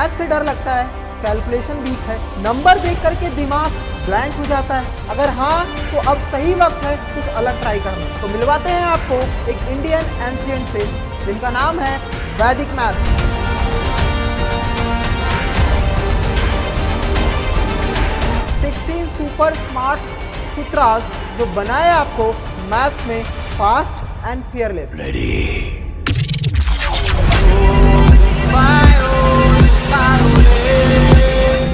Math से डर लगता है, कैलकुलेशन वीक है, नंबर देख करके दिमाग ब्लैंक हो जाता है? अगर हाँ तो अब सही वक्त है कुछ अलग ट्राई करना। तो मिलवाते हैं आपको एक इंडियन एंशिएंट से जिनका नाम है वैदिक मैथ। सुपर स्मार्ट सूत्रास जो बनाए आपको मैथ्स में फास्ट एंड फियरलेस।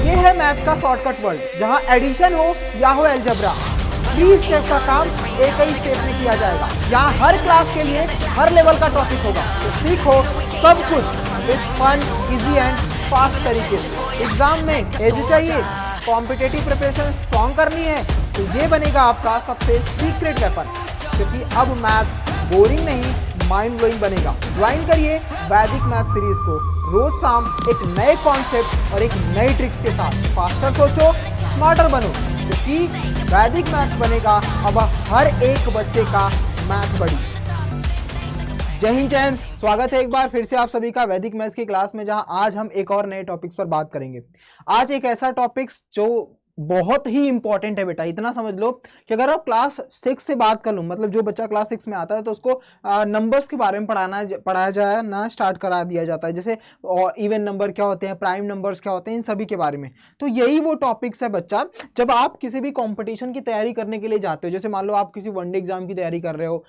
ये है मैथ्स का शॉर्टकट वर्ड जहां एडिशन हो या हो अलजेब्रा, 3 स्टेप का काम एक ही स्टेप में किया जाएगा। यहाँ हर क्लास के लिए हर लेवल का टॉपिक होगा, तो सीखो सब कुछ with fun, easy and fast तरीके से। एग्जाम में एज चाहिए, कॉम्पिटेटिव प्रिपरेशन स्ट्रॉन्ग करनी है, तो ये बनेगा आपका सबसे सीक्रेट वेपन, क्योंकि अब मैथ्स बोरिंग नहीं माइंड ब्लोइंग बनेगा। ज्वाइन करिए वैदिक मैथ सीरीज को रोज शाम एक नए कॉन्सेप्ट और एक नई ट्रिक्स के साथ। फास्टर सोचो, स्मार्टर बनो, क्योंकि वैदिक मैथ्स बनेगा अब हर एक बच्चे का मैथ बड़ी। जय हिंद जैन, स्वागत है एक बार फिर से आप सभी का वैदिक मैथ्स की क्लास में, जहां आज हम एक और नए टॉपिक्स पर बात करेंगे। आज एक ऐसा टॉपिक्स जो बहुत ही इंपॉर्टेंट है बेटा। इतना समझ लो कि अगर आप क्लास 6 से बात कर लूँ, मतलब जो बच्चा क्लास 6 में आता है तो उसको नंबर्स के बारे में पढ़ाया जाए ना स्टार्ट करा दिया जाता है, जैसे इवन नंबर क्या होते हैं, प्राइम नंबर्स क्या होते हैं, इन सभी के बारे में। तो यही वो टॉपिक्स है बच्चा, जब आप किसी भी कॉम्पिटिशन की तैयारी करने के लिए जाते हो, जैसे मान लो आप किसी वनडे एग्जाम की तैयारी कर रहे हो,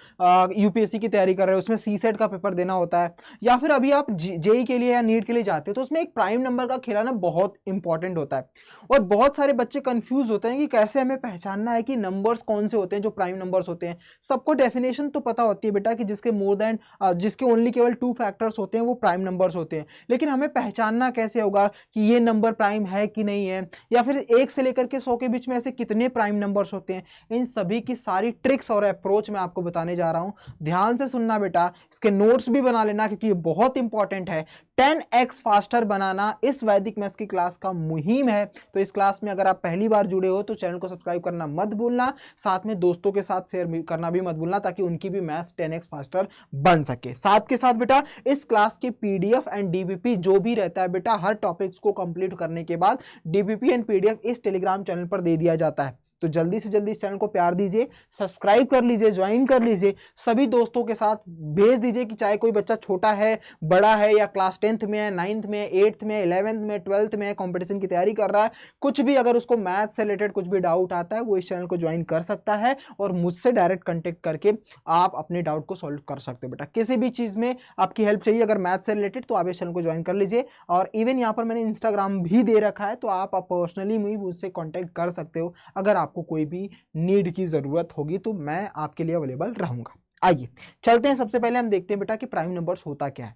यूपीएससी की तैयारी कर रहे हो, उसमें सीसेट का पेपर देना होता है, या फिर अभी आप जेई के लिए या नीट के लिए जाते हो, तो उसमें एक प्राइम नंबर का खिलाना बहुत इंपॉर्टेंट होता है। और बहुत सारे बच्चे कंफ्यूज होते हैं कि कैसे हमें पहचानना है कि नंबर्स कौन से होते हैं जो प्राइम नंबर्स होते हैं। सबको डेफिनेशन तो पता होती है बेटा कि जिसके ओनली केवल 2 फैक्टर्स होते हैं वो प्राइम नंबर्स होते हैं, लेकिन हमें पहचानना कैसे होगा कि ये नंबर प्राइम है कि नहीं है, या फिर 1 से लेकर के 100 के बीच में ऐसे कितने प्राइम नंबर्स होते हैं। इन सभी की सारी ट्रिक्स और अप्रोच मैं आपको बताने जा रहा हूं। ध्यान से सुनना बेटा, इसके नोट्स भी बना लेना क्योंकि ये बहुत इंपॉर्टेंट है। 10x फास्टर बनाना इस वैदिक मैथ्स की क्लास का मुहिम है। तो इस क्लास में अगर आप पहली बार जुड़े हो तो चैनल को सब्सक्राइब करना मत भूलना, साथ में दोस्तों के साथ शेयर करना भी मत भूलना, ताकि उनकी भी मैथ्स 10x फास्टर बन सके। साथ के साथ बेटा इस क्लास के पीडीएफ एंड डीबीपी जो भी रहता है बेटा, हर टॉपिक्स को कंप्लीट करने के बाद डीबीपी एंड पीडीएफ इस टेलीग्राम चैनल पर दे दिया जाता है। तो जल्दी से जल्दी इस चैनल को प्यार दीजिए, सब्सक्राइब कर लीजिए, ज्वाइन कर लीजिए, सभी दोस्तों के साथ भेज दीजिए कि चाहे कोई बच्चा छोटा है, बड़ा है, या क्लास 10th में है, 9th में, 8th में, 11th में, 12th में कंपटीशन की तैयारी कर रहा है, कुछ भी अगर उसको मैथ से रिलेटेड कुछ भी डाउट आता है वो इस चैनल को ज्वाइन कर सकता है और मुझसे डायरेक्ट कॉन्टेक्ट करके आप अपने डाउट को सॉल्व कर सकते हो। बेटा किसी भी चीज़ में आपकी हेल्प चाहिए अगर मैथ से रिलेटेड, तो आप इस चैनल को ज्वाइन कर लीजिए। और इवन यहाँ पर मैंने इंस्टाग्राम भी दे रखा है, तो आप पर्सनली मुझसे कॉन्टेक्ट कर सकते हो। अगर आपको कोई भी नीड की जरूरत होगी तो मैं आपके लिए अवेलेबल रहूंगा। आइए चलते हैं, सबसे पहले हम देखते हैं बेटा कि प्राइम नंबर्स होता क्या है।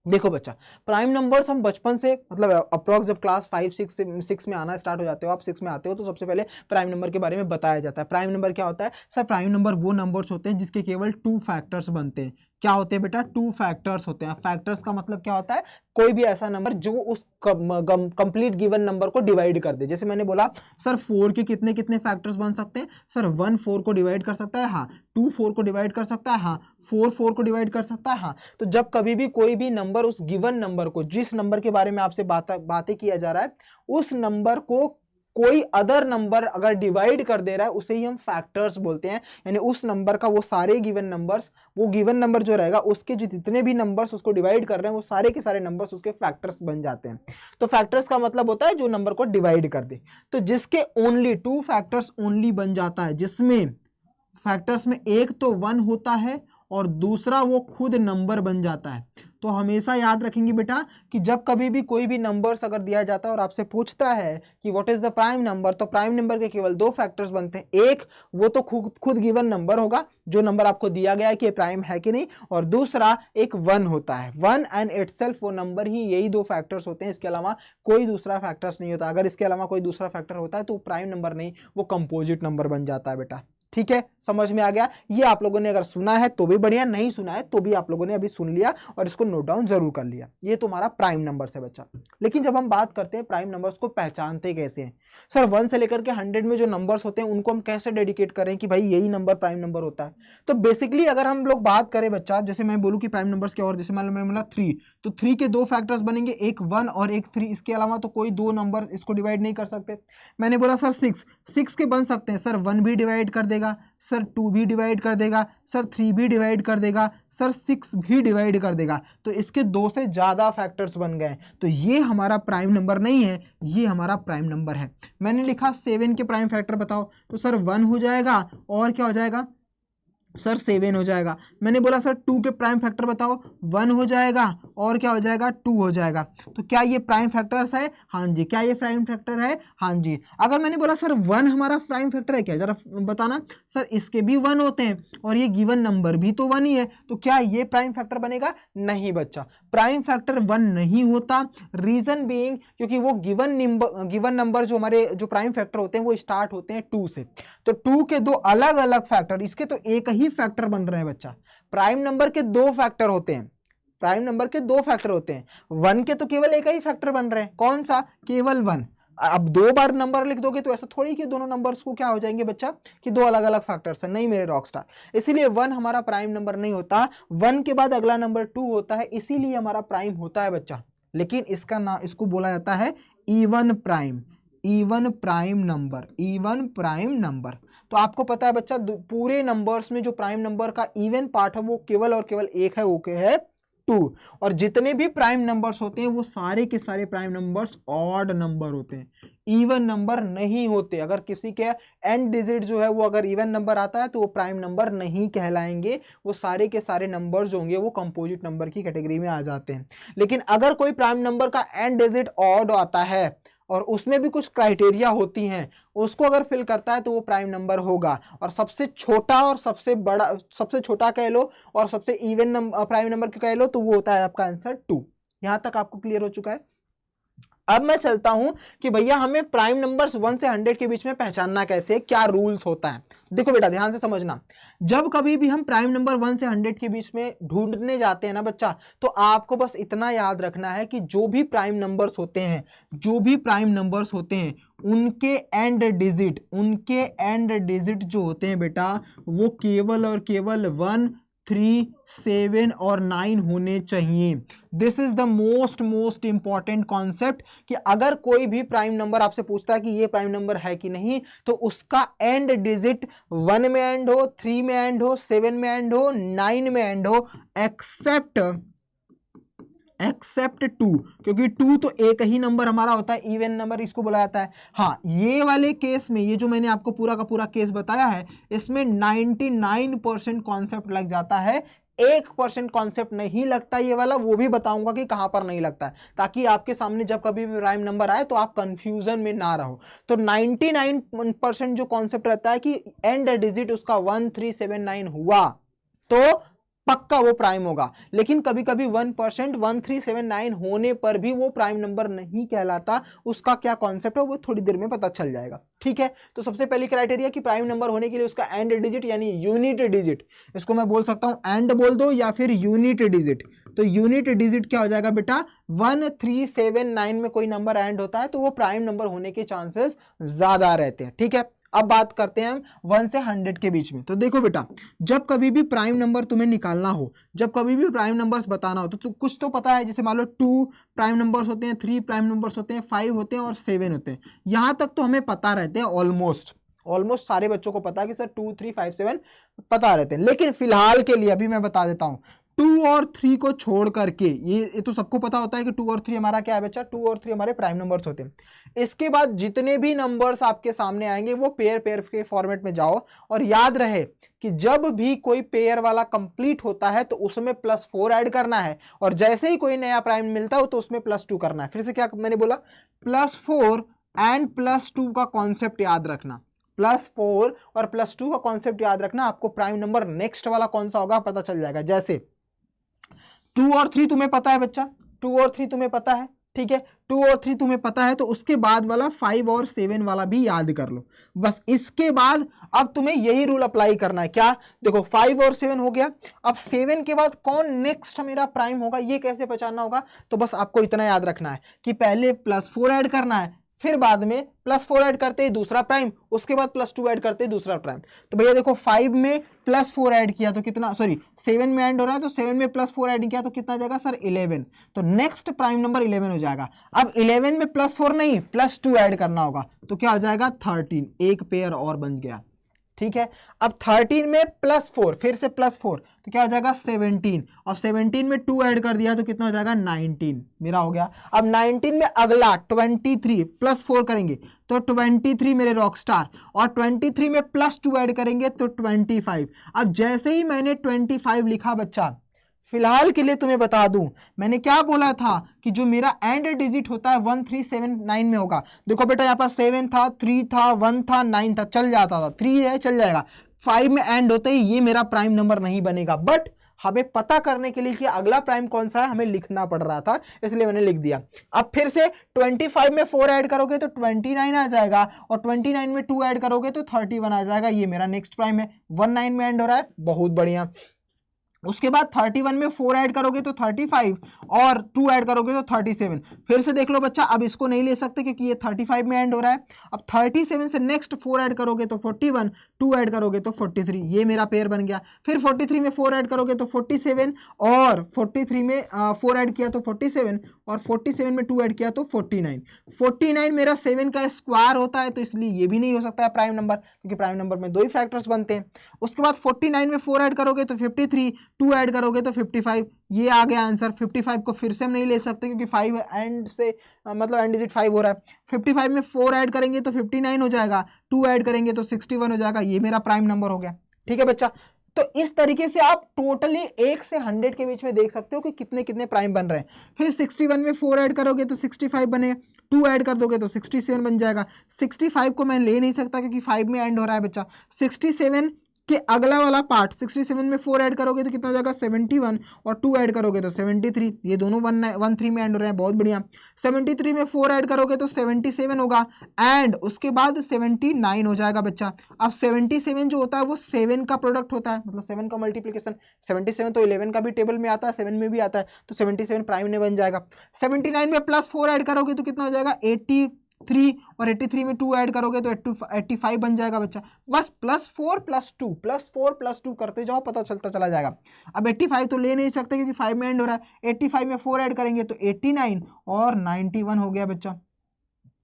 देखो बच्चा, प्राइम नंबर्स हम बचपन से, मतलब अप्रॉक्स जब क्लास 5-6 में आना स्टार्ट हो जाते हो, आप 6 में आते हो, तो सबसे पहले प्राइम नंबर के बारे में बताया जाता है। प्राइम नंबर क्या होता है सर? प्राइम नंबर वो नंबर्स होते हैं जिसके केवल 2 फैक्टर्स बनते हैं। क्या होते हैं बेटा? 2 फैक्टर्स होते हैं। फैक्टर्स का मतलब क्या होता है? कोई भी ऐसा नंबर जो उस कंप्लीट गिवन नंबर को डिवाइड कर दे। जैसे मैंने बोला सर 4 के कितने कितने फैक्टर्स बन सकते हैं? सर 1 4 को डिवाइड कर सकता है, हाँ। 2 4 को डिवाइड कर सकता है, हाँ। 4 4 को डिवाइड कर सकता है, हाँ। तो जब कभी भी कोई भी नंबर उस गिवन नंबर को, जिस नंबर के बारे में आपसे बातें किया जा रहा है, उस नंबर को कोई अदर नंबर अगर डिवाइड कर दे रहा है, उसे ही हम फैक्टर्स बोलते हैं। यानी उस नंबर का वो सारे गिवन नंबर्स, वो गिवन नंबर जो रहेगा उसके जो जितने भी नंबर्स उसको डिवाइड कर रहे हैं, वो सारे के सारे नंबर्स उसके फैक्टर्स बन जाते हैं। तो फैक्टर्स का मतलब होता है जो नंबर को डिवाइड कर दे। तो जिसके ओनली 2 फैक्टर्स ओनली बन जाता है, जिसमें फैक्टर्स में एक तो 1 होता है और दूसरा वो खुद नंबर बन जाता है। तो हमेशा याद रखेंगे बेटा कि जब कभी भी कोई भी नंबर्स अगर दिया जाता है और आपसे पूछता है कि what is the prime number, तो प्राइम नंबर के केवल 2 फैक्टर्स बनते हैं। एक वो तो खुद गिवन नंबर होगा, जो नंबर आपको दिया गया है कि प्राइम है कि नहीं, और दूसरा एक 1 होता है। 1 एंड इटसेल्फ वो नंबर ही, यही 2 फैक्टर्स होते हैं, इसके अलावा कोई दूसरा फैक्टर्स नहीं होता। अगर इसके अलावा कोई दूसरा फैक्टर होता है तो प्राइम नंबर नहीं, वो कंपोजिट नंबर बन जाता है बेटा। ठीक है, समझ में आ गया। ये आप लोगों ने अगर सुना है तो भी बढ़िया, नहीं सुना है तो भी आप लोगों ने अभी सुन लिया और इसको नोट डाउन जरूर कर लिया। ये तुम्हारा प्राइम नंबर्स है बच्चा। लेकिन जब हम बात करते हैं प्राइम नंबर्स को पहचानते कैसे हैं, सर 1 से लेकर के 100 में जो नंबर्स होते हैं उनको हम कैसे डेडिकेट करें कि भाई यही नंबर प्राइम नंबर होता है। तो बेसिकली अगर हम लोग बात करें बच्चा, जैसे मैं बोलूँ कि प्राइम नंबर्स क्या, और जैसे मान लो मैंने बोला 3, तो 3 के 2 फैक्टर्स बनेंगे, एक 1 और एक 3। इसके अलावा तो कोई 2 नंबर इसको डिवाइड नहीं कर सकते। मैंने बोला सर 6 के बन सकते हैं, सर 1 भी डिवाइड कर देगा, सर 2 भी डिवाइड कर देगा, सर 3 भी डिवाइड कर देगा, सर 6 भी डिवाइड कर देगा। तो इसके 2 से ज़्यादा फैक्टर्स बन गए, तो ये हमारा प्राइम नंबर नहीं है, ये हमारा प्राइम नंबर है। मैंने लिखा 7 के प्राइम फैक्टर बताओ, तो सर 1 हो जाएगा और क्या हो जाएगा सर 7 हो जाएगा। मैंने बोला सर 2 के प्राइम फैक्टर बताओ, 1 हो जाएगा और क्या हो जाएगा 2 हो जाएगा। तो क्या ये प्राइम फैक्टर्स है? हाँ जी। क्या ये प्राइम फैक्टर है? हाँ जी। अगर मैंने बोला सर 1 हमारा प्राइम फैक्टर है क्या, जरा बताना। सर इसके भी 1 होते हैं और ये गिवन नंबर भी तो 1 ही है, तो क्या ये प्राइम फैक्टर बनेगा? नहीं बच्चा, प्राइम फैक्टर 1 नहीं होता। रीजन बीइंग क्योंकि वो गिवन नंबर जो हमारे जो प्राइम फैक्टर होते हैं वो स्टार्ट होते हैं 2 से। तो 2 के 2 अलग अलग फैक्टर, इसके तो एक ही फैक्टर बन रहे हैं बच्चा। प्राइम नंबर के 2 फैक्टर होते हैं, प्राइम नंबर के 2 फैक्टर होते हैं। 1 के तो केवल एक ही फैक्टर बन रहे हैं, कौन सा? केवल 1। अब 2 बार नंबर लिख दोगे तो ऐसा थोड़ी कि दोनों नंबर्स को क्या हो जाएंगे बच्चा कि 2 अलग अलग फैक्टर्स हैं। नहीं मेरे रॉकस्टार, इसीलिए 1 हमारा प्राइम नंबर नहीं होता। 1 के बाद अगला नंबर 2 होता है, इसीलिए हमारा प्राइम होता है बच्चा। लेकिन इसका नाम, इसको बोला जाता है even prime, even prime number, even prime number. तो आपको पता है बच्चा पूरे नंबर्स में जो प्राइम नंबर का इवन पार्ट है वो केवल और केवल एक है, वो क्या है? 2। और जितने भी प्राइम नंबर्स होते हैं वो सारे के सारे प्राइम नंबर्स ऑड नंबर होते हैं, इवन नंबर नहीं होते। अगर किसी के एंड डिजिट जो है वो अगर इवन नंबर आता है तो वो प्राइम नंबर नहीं कहलाएंगे, वो सारे के सारे नंबर्स जो होंगे वो कंपोजिट नंबर की कैटेगरी में आ जाते हैं। लेकिन अगर कोई प्राइम नंबर का एंड डिजिट ऑड आता है और उसमें भी कुछ क्राइटेरिया होती हैं, उसको अगर फिल करता है तो वो प्राइम नंबर होगा। और सबसे छोटा और सबसे बड़ा, सबसे छोटा कह लो और सबसे इवन नंबर प्राइम नंबर कह लो तो वो होता है आपका आंसर 2। यहां तक आपको क्लियर हो चुका है। अब मैं चलता हूं कि भैया हमें प्राइम नंबर्स 1 से 100 के बीच में पहचानना कैसे, क्या रूल्स होता है। देखो बेटा ध्यान से समझना, जब कभी भी हम प्राइम नंबर 1 से 100 के बीच में ढूंढने जाते हैं ना बच्चा, तो आपको बस इतना याद रखना है कि जो भी प्राइम नंबर्स होते हैं, जो भी प्राइम नंबर्स होते हैं उनके एंड डिजिट जो होते हैं बेटा वो केवल और केवल 1, 3, 7 और 9 होने चाहिए। This is the most important concept कि अगर कोई भी प्राइम नंबर आपसे पूछता है कि ये प्राइम नंबर है कि नहीं, तो उसका एंड डिजिट 1 में एंड हो, 3 में एंड हो, 7 में एंड हो, 9 में एंड हो, एक्सेप्ट 2, क्योंकि 2 तो एक ही नंबर हमारा होता है, इवन नंबर इसको बोला जाता है। हाँ, ये वाले केस में, ये जो मैंने आपको पूरा का पूरा केस बताया है, इसमें 99% कॉन्सेप्ट लग जाता है, 1% कॉन्सेप्ट नहीं लगता ये वाला, वो भी बताऊंगा कि कहां पर नहीं लगता है, ताकि आपके सामने जब कभी भी प्राइम नंबर आए तो आप कंफ्यूजन में ना रहो। तो 99% जो कॉन्सेप्ट रहता है कि एंड डिजिट उसका 1, 3, 7, 9 हुआ तो पक्का वो प्राइम होगा। लेकिन कभी कभी 1%, 1, 3, 7, 9 होने पर भी वो प्राइम नंबर नहीं कहलाता। उसका क्या कॉन्सेप्ट है वो थोड़ी देर में पता चल जाएगा, ठीक है। तो सबसे पहली क्राइटेरिया कि प्राइम नंबर होने के लिए उसका एंड डिजिट यानी यूनिट डिजिट, इसको मैं बोल सकता हूं एंड बोल दो या फिर यूनिट डिजिट। तो यूनिट डिजिट क्या हो जाएगा बेटा, 1, 3, 7, 9 में कोई नंबर एंड होता है तो वो प्राइम नंबर होने के चांसेस ज्यादा रहते हैं, ठीक है। अब बात करते हैं हम 1 से 100 के बीच में। तो देखो बेटा, जब कभी भी प्राइम नंबर तुम्हें निकालना हो, जब कभी भी प्राइम नंबर्स बताना हो, तो कुछ तो पता है, जैसे मान लो 2 प्राइम नंबर्स होते हैं, 3 प्राइम नंबर्स होते हैं, 5 होते हैं और 7 होते हैं। यहां तक तो हमें पता रहते हैं, ऑलमोस्ट सारे बच्चों को पता है कि सर 2, 3, 5, 7 पता रहते हैं। लेकिन फिलहाल के लिए अभी मैं बता देता हूं, 2 और 3 को छोड़ करके, ये तो सबको पता होता है कि 2 और 3 हमारा क्या है बच्चा, 2 और 3 हमारे प्राइम नंबर्स होते हैं। इसके बाद जितने भी नंबर्स आपके सामने आएंगे वो पेयर के फॉर्मेट में जाओ, और याद रहे कि जब भी कोई पेयर वाला कंप्लीट होता है तो उसमें +4 ऐड करना है, और जैसे ही कोई नया प्राइम मिलता हो तो उसमें +2 करना है। फिर से क्या मैंने बोला, +4 एंड +2 का कॉन्सेप्ट याद रखना, +4 और +2 का कॉन्सेप्ट याद रखना। आपको प्राइम नंबर नेक्स्ट वाला कौन सा होगा पता चल जाएगा। जैसे 2 और 3 तुम्हें पता है बच्चा, 2 और 3 तुम्हें पता है, ठीक है, 2 और 3 तुम्हें पता है, तो उसके बाद वाला 5 और 7 वाला भी याद कर लो। बस इसके बाद अब तुम्हें यही रूल अप्लाई करना है। क्या? देखो 5 और 7 हो गया, अब 7 के बाद कौन नेक्स्ट मेरा प्राइम होगा ये कैसे पहचानना होगा? तो बस आपको इतना याद रखना है कि पहले +4 ऐड करना है, फिर बाद में +4 ऐड करते ही दूसरा प्राइम, उसके बाद +2 ऐड करते ही दूसरा प्राइम। तो भैया देखो 5 में +4 ऐड किया तो कितना, सॉरी 7 में ऐड हो रहा है, तो 7 में +4 ऐड किया तो कितना जाएगा सर? 11। तो नेक्स्ट प्राइम नंबर 11 हो जाएगा। अब 11 में +4 नहीं, +2 ऐड करना होगा, तो क्या हो जाएगा? 13, एक पेयर और बन गया। ठीक है, अब 13 में +4, फिर से +4, तो क्या हो जाएगा? 17, और 17 में 2 ऐड कर दिया तो कितना हो जाएगा? 19 मेरा हो गया। अब 19 में अगला 23 +4 करेंगे तो 23 मेरे रॉक स्टार, और 23 में +2 ऐड करेंगे तो 25। अब जैसे ही मैंने 25 लिखा बच्चा, फिलहाल के लिए तुम्हें बता दूं, मैंने क्या बोला था कि जो मेरा एंड डिजिट होता है 1 3 7 9 में होगा। देखो बेटा यहाँ पर 7 था, 3 था, 1 था, 9 था, चल जाता था, 3 है चल जाएगा। 5 में एंड होते ही ये मेरा प्राइम नंबर नहीं बनेगा, बट हमें पता करने के लिए कि अगला प्राइम कौन सा है हमें लिखना पड़ रहा था, इसलिए मैंने लिख दिया। अब फिर से 25 में 4 ऐड करोगे तो 29 आ जाएगा, और 29 में 2 ऐड करोगे तो 31 आ जाएगा। ये मेरा नेक्स्ट प्राइम है, 19 में एंड हो रहा है, बहुत बढ़िया। उसके बाद 31 में 4 ऐड करोगे तो 35, और 2 ऐड करोगे तो 37। फिर से देख लो बच्चा, अब इसको नहीं ले सकते क्योंकि ये 35 में एंड हो रहा है। अब 37 से नेक्स्ट 4 ऐड करोगे तो 41, 2 ऐड करोगे तो 43, ये मेरा पेयर बन गया। फिर 43 में 4 ऐड करोगे तो 47, और 43 में 4 ऐड किया तो 47, और 47 में 2 ऐड किया तो 49। 49 मेरा 7 का स्क्वायर होता है, तो इसलिए ये भी नहीं हो सकता है प्राइम नंबर, क्योंकि प्राइम नंबर में 2 ही फैक्टर्स बनते हैं। उसके बाद 49 में 4 ऐड करोगे तो 53, 2 ऐड करोगे तो 55, ये आ गया आंसर। 55 को फिर से हम नहीं ले सकते क्योंकि 5 एंड से मतलब एंड डिजिट 5 हो रहा है। 55 में 4 ऐड करेंगे तो 59 हो जाएगा, 2 ऐड करेंगे तो 61 हो जाएगा, ये मेरा प्राइम नंबर हो गया। ठीक है बच्चा, तो इस तरीके से आप टोटली 1 से 100 के बीच में देख सकते हो कि कितने कितने प्राइम बन रहे हैं। फिर 61 में 4 ऐड करोगे तो 65 बने, 2 ऐड कर दोगे तो 67 बन जाएगा। 65 को मैं ले नहीं सकता क्योंकि 5 में एंड हो रहा है बच्चा। 67 के अगला वाला पार्ट, 67 में 4 ऐड करोगे तो कितना हो जाएगा? 71, और 2 ऐड करोगे तो 73, ये दोनों 13 में एंड हो रहे हैं, बहुत बढ़िया। 73 में 4 ऐड करोगे तो 77 होगा, एंड उसके बाद 79 हो जाएगा बच्चा। अब 77 जो होता है वो 7 का प्रोडक्ट होता है, मतलब 7 का मल्टीप्लीकेशन। 77 तो 11 का भी टेबल में आता है, 7 में भी आता है, तो 77 प्राइम में बन जाएगा। 79 में +4 ऐड करोगे तो कितना हो जाएगा? 83, और 83 में 2 ऐड करोगे तो 85 बन जाएगा बच्चा। बस +4 + 2 करते जाओ, पता चलता चला जाएगा। अब 85 तो ले नहीं सकते क्योंकि 5 में एंड हो रहा है। 85 में 4 ऐड करेंगे तो 89, और 91 हो गया बच्चा,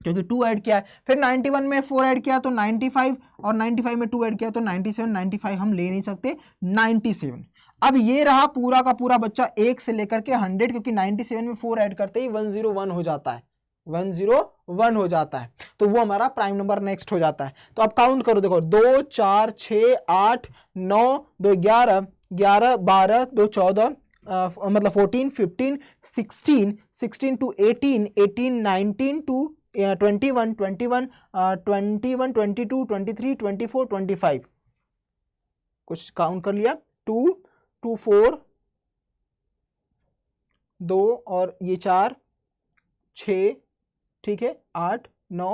क्योंकि 2 ऐड किया है। फिर 91 में 4 ऐड किया तो 95, और 95 में 2 ऐड किया तो 97। 95 हम ले नहीं सकते, 97। अब ये रहा पूरा का पूरा बच्चा 1 से लेकर के 100, क्योंकि 97 में 4 ऐड करते ही 101 हो जाता है, 101 हो जाता है, तो वो हमारा प्राइम नंबर नेक्स्ट हो जाता है। तो अब काउंट करो, देखो 2 4 6 8 9 2 11 11 12 2 14 मतलब 14 15 16 16 to 18 18 19 to 21 21 21 22 23 24 25, कुछ काउंट कर लिया। 2 2 4 2 और ये 4 6, ठीक है, 8 9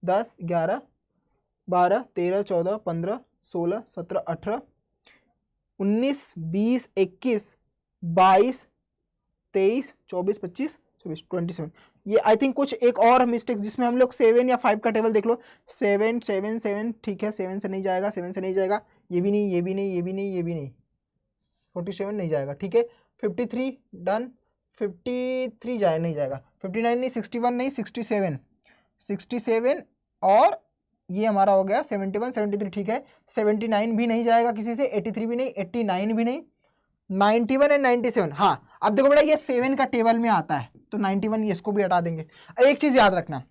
10 11 12 13 14 15 16 17 18 19 20 21 22 23 24 25 26 27। ये आई थिंक कुछ एक और मिस्टेक जिसमें हम लोग 7 या 5 का टेबल देख लो। 7 7 7, ठीक है, 7 से नहीं जाएगा, 7 से नहीं जाएगा, ये भी नहीं, ये भी नहीं, ये भी नहीं, ये भी नहीं, 47 नहीं जाएगा, ठीक है। 53 डन, 53 जाए नहीं जाएगा, 59 नहीं, 61 नहीं, 67 67, और ये हमारा हो गया 71 73, ठीक है। 79 भी नहीं जाएगा किसी से, 83 भी नहीं, 89 भी नहीं, 91 एंड 97। हाँ, अब देखो बेटा ये 7 का टेबल में आता है, तो 91 इसको भी हटा देंगे। एक चीज याद रखना,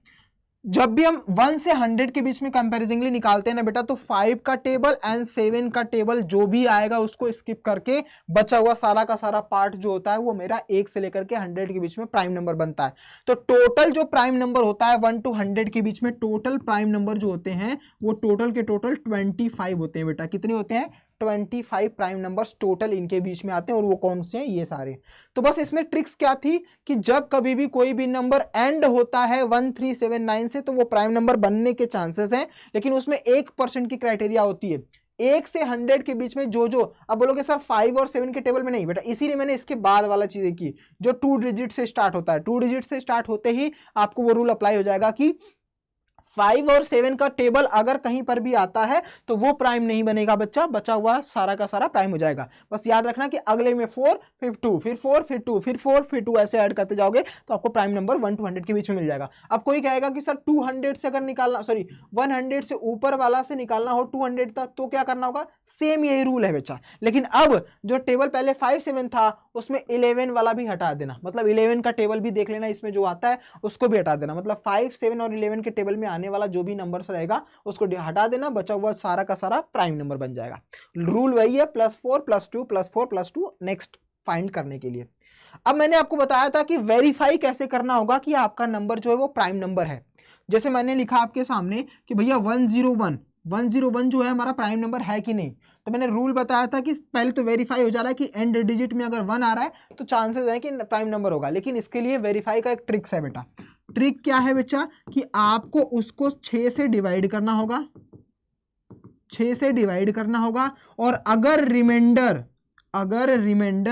जब भी हम 1 से 100 के बीच में कंपैरिजनली निकालते हैं ना बेटा, तो 5 का टेबल एंड 7 का टेबल जो भी आएगा उसको स्किप करके बचा हुआ सारा का सारा पार्ट जो होता है वो मेरा 1 से लेकर के 100 के बीच में प्राइम नंबर बनता है। तो टोटल जो प्राइम नंबर होता है 1 to 100 के बीच में, टोटल प्राइम नंबर जो होते हैं वो टोटल के टोटल 25 होते हैं बेटा। कितने होते हैं? 25 प्राइम नंबर्स टोटल इनके बीच में आते हैं, और वो कौन से हैं, ये सारे। तो बस इसमें ट्रिक्स क्या थी कि जब कभी भी कोई भी नंबर एंड होता है 1379 से तो वो प्राइम नंबर बनने के चांसेस हैं, लेकिन उसमें 1% की क्राइटेरिया होती है। 1 से 100 के बीच में जो अब बोलोगे सर 5 और 7 के टेबल में नहीं बेटा, इसीलिए मैंने इसके बाद वाला चीजें की जो 2 डिजिट से स्टार्ट होता है। 2 डिजिट से स्टार्ट होते ही आपको वो रूल अप्लाई हो जाएगा कि 5 और 7 का टेबल अगर कहीं पर भी आता है तो वो प्राइम नहीं बनेगा बच्चा, बचा हुआ सारा का सारा प्राइम हो जाएगा। बस याद रखना कि अगले में 4 फिर 2 फिर 4 फिर 2 फिर 4 फिर 2 ऐसे ऐड करते जाओगे तो आपको प्राइम नंबर 1 to 100 के बीच में मिल जाएगा। अब कोई कहेगा कि सर 200 से अगर निकालना, सॉरी 100 से ऊपर वाला से निकालना हो 200 तक तो क्या करना होगा, सेम यही रूल है बच्चा। लेकिन अब जो टेबल पहले 5 7 था उसमें 11 वाला भी हटा देना, मतलब 11 का टेबल भी देख लेना, इसमें जो आता है उसको भी हटा देना, मतलब 5 7 और 11 के टेबल में आने वाला जो भी नंबर्स रहेगा उसको हटा देना, बचा हुआ सारा का सारा प्राइम नंबर बन जाएगा। रूल वही है, +4 +2 +4 +2 नेक्स्ट फाइंड करने के लिए। अब मैंने आपको बताया था कि वेरीफाई कैसे करना होगा कि आपका नंबर जो है वो प्राइम नंबर है। जैसे मैंने लिखा आपके सामने कि भैया 101 जो है हमारा प्राइम नंबर है कि नहीं, तो मैंने रूल बताया था कि पहले तो वेरीफाई हो जा रहा है कि एंड डिजिट में अगर 1 आ रहा है तो चांसेस है कि प्राइम नंबर होगा, लेकिन इसके लिए वेरीफाई का एक ट्रिक्स है बेटा। ट्रिक क्या है बच्चा कि आपको उसको 6 से डिवाइड करना होगा, 6 से डिवाइड करना होगा, और अगर रिमाइंडर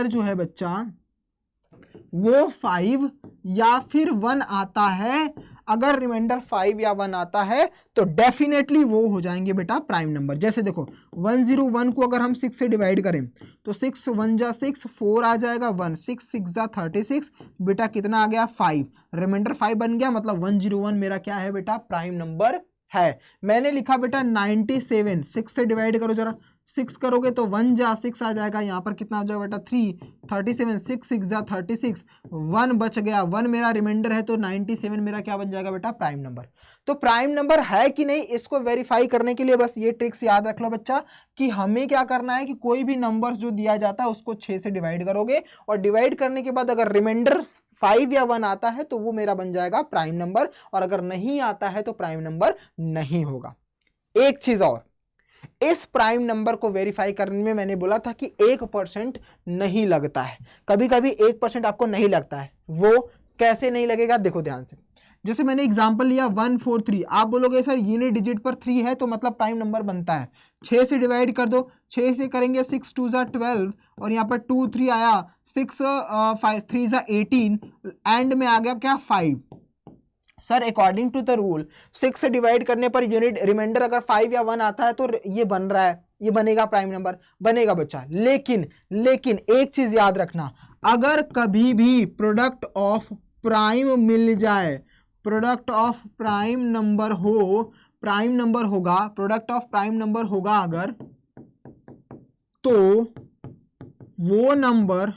जो है बच्चा वो 5 या फिर 1 आता है, अगर रिमाइंडर 5 या 1 आता है तो डेफिनेटली वो हो जाएंगे बेटा प्राइम नंबर। जैसे देखो 101 को अगर हम 6 से डिवाइड करें तो 6 1 जा 6 4 आ जाएगा 1, 6 6 जा 36 बेटा कितना आ गया 5, रिमाइंडर 5 बन गया, मतलब 101 मेरा क्या है बेटा प्राइम नंबर है। मैंने लिखा बेटा 97, 6 से डिवाइड करो जरा, 6 करोगे तो 1 जा 6 आ जाएगा, यहाँ पर कितना आ जाएगा बेटा 3, 37 6 6 जा 36, 1 बच गया, 1 मेरा रिमाइंडर है तो 97 मेरा क्या बन जाएगा बेटा प्राइम नंबर। तो प्राइम नंबर है कि नहीं इसको वेरीफाई करने के लिए बस ये ट्रिक्स याद रख लो बच्चा कि हमें क्या करना है कि कोई भी नंबर जो दिया जाता है उसको 6 से डिवाइड करोगे, और डिवाइड करने के बाद अगर रिमाइंडर 5 या 1 आता है तो वो मेरा बन जाएगा प्राइम नंबर, और अगर नहीं आता है तो प्राइम नंबर नहीं होगा। एक चीज और, इस प्राइम नंबर को वेरीफाई करने में मैंने बोला था कि 1% नहीं लगता है, कभी कभी 1% आपको नहीं लगता है। वो कैसे नहीं लगेगा देखो ध्यान से। जैसे मैंने एग्जांपल लिया 143, आप बोलोगे सर यूनिट डिजिट पर 3 है तो मतलब प्राइम नंबर बनता है, 6 से डिवाइड कर दो, 6 से करेंगे 6 2 जा 12, और यहाँ पर 2 3 आया, 6 5 3 जा 18, एंड में आ गया क्या 5। Sir according to the rule 6 से डिवाइड करने पर यूनिट रिमाइंडर अगर 5 या 1 आता है तो ये बन रहा है, ये बनेगा प्राइम नंबर, बनेगा बच्चा। लेकिन एक चीज याद रखना, अगर कभी भी प्रोडक्ट ऑफ प्राइम मिल जाए, प्रोडक्ट ऑफ प्राइम नंबर हो, प्राइम नंबर होगा, प्रोडक्ट ऑफ प्राइम नंबर होगा अगर, तो वो नंबर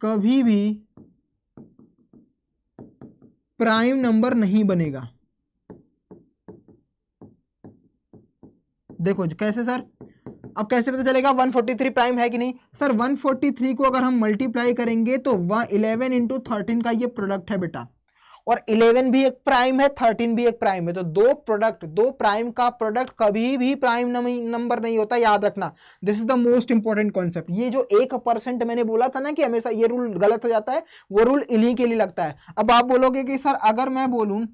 कभी भी प्राइम नंबर नहीं बनेगा। देखो कैसे सर, अब कैसे पता चलेगा 143 प्राइम है कि नहीं? सर 143 को अगर हम मल्टीप्लाई करेंगे तो 11 इंटू 13 का ये प्रोडक्ट है बेटा, और 11 भी एक प्राइम है, 13 भी एक प्राइम है, तो दो प्राइम का प्रोडक्ट कभी भी प्राइम नंबर नहीं होता, याद रखना। This is the most important concept. ये जो 1% मैंने बोला था ना कि हमेशा ये रूल गलत हो जाता है, वो रूल इन्हीं के लिए लगता है। अब आप बोलोगे कि सर अगर मैं बोलूं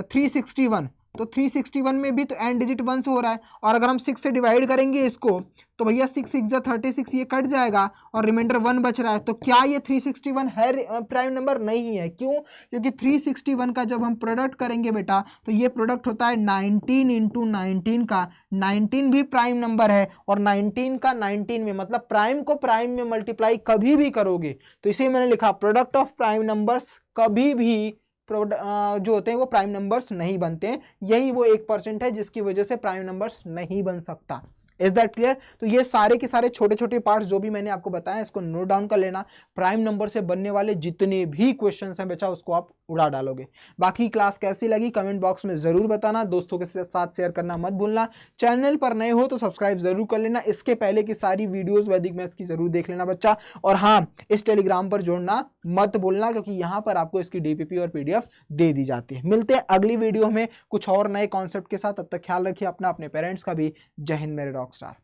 361, तो 361 में भी तो एंड डिजिट 1 से हो रहा है, और अगर हम 6 से डिवाइड करेंगे इसको तो भैया 6 6 जा 36, ये कट जाएगा और रिमाइंडर 1 बच रहा है। तो क्या ये 361 है प्राइम नंबर? नहीं है। क्यों? क्योंकि 361 का जब हम प्रोडक्ट करेंगे बेटा तो ये प्रोडक्ट होता है 19 इंटू 19 का, 19 भी प्राइम नंबर है, और 19 का 19 में मतलब प्राइम को प्राइम में मल्टीप्लाई कभी भी करोगे तो इसे मैंने लिखा प्रोडक्ट ऑफ प्राइम नंबर्स कभी भी जो होते हैं वो प्राइम नंबर्स नहीं बनते हैं। यही वो 1% है जिसकी वजह से प्राइम नंबर्स नहीं बन सकता। Is that clear? तो ये सारे के सारे छोटे छोटे पार्ट्स जो भी मैंने आपको बताया इसको नोट डाउन कर लेना। प्राइम नंबर से बनने वाले जितने भी क्वेश्चंस हैं बच्चा उसको आप उड़ा डालोगे। बाकी क्लास कैसी लगी कमेंट बॉक्स में जरूर बताना, दोस्तों के साथ शेयर करना मत भूलना। चैनल पर नए हो तो सब्सक्राइब जरूर कर लेना, इसके पहले की सारी वीडियोस वैदिक मैथ्स की जरूर देख लेना बच्चा। और हाँ, इस टेलीग्राम पर जुड़ना मत भूलना क्योंकि यहां पर आपको इसकी डीपीपी और पीडीएफ दे दी जाती है। मिलते हैं अगली वीडियो में कुछ और नए कॉन्सेप्ट के साथ, तब तक ख्याल रखिए अपना, अपने पेरेंट्स का भी। जय हिंद मेरे रॉक स्टार।